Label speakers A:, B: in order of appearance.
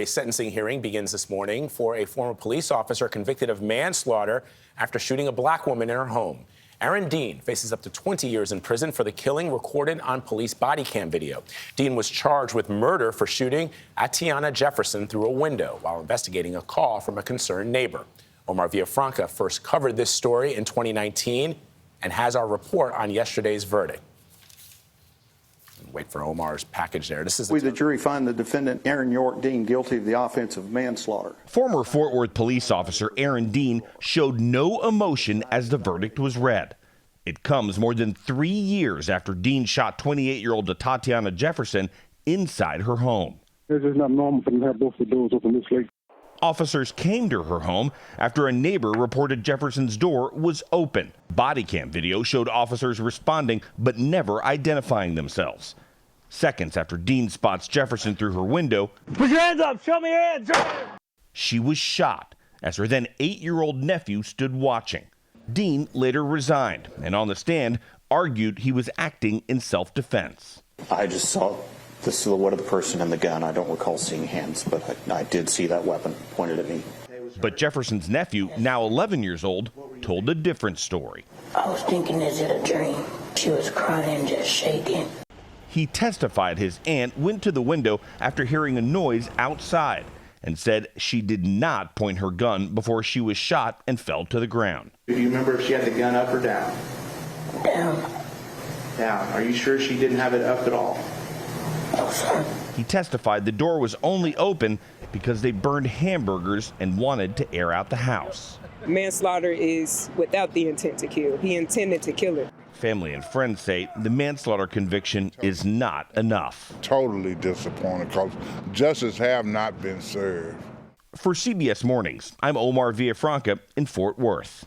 A: A sentencing hearing begins this morning for a former police officer convicted of manslaughter after shooting a black woman in her home. Aaron Dean faces up to 20 years in prison for the killing recorded on police body cam video. Dean was charged with murder for shooting Atatiana Jefferson through a window while investigating a call from a concerned neighbor. Omar Villafranca first covered this story in 2019 and has our report on yesterday's verdict. Wait for Omar's package there. This is
B: the jury find the defendant, Aaron York Dean, guilty of the offense of manslaughter.
C: Former Fort Worth police officer Aaron Dean showed no emotion as the verdict was read. It comes more than 3 years after Dean shot 28-year-old Atatiana Jefferson inside her home.
D: It's just not normal for them to have both the doors open this late.
C: Officers came to her home after a neighbor reported Jefferson's door was open. Body cam video showed officers responding but never identifying themselves. Seconds after Dean spots Jefferson through her window,
E: "Put your hands up! Show me your hands!"
C: she was shot as her then 8-year-old nephew stood watching. Dean later resigned and on the stand argued he was acting in self-defense.
F: I just saw the silhouette of the person and the gun. I don't recall seeing hands, but I did see that weapon pointed at me.
C: But Jefferson's nephew, now 11 years old, told a different story.
G: I was thinking, is it a dream? She was crying, just shaking.
C: He testified his aunt went to the window after hearing a noise outside and said she did not point her gun before she was shot and fell to the ground.
H: Do you remember if she had the gun up or down?
G: Down.
H: Down. Are you sure she didn't have it up at all?
G: No, sir.
C: He testified the door was only open because they burned hamburgers and wanted to air out the house.
I: Manslaughter is without the intent to kill. He intended to kill her.
C: Family and friends say the manslaughter conviction is not enough.
J: Totally disappointed because justice have not been served.
C: For CBS Mornings, I'm Omar Villafranca in Fort Worth.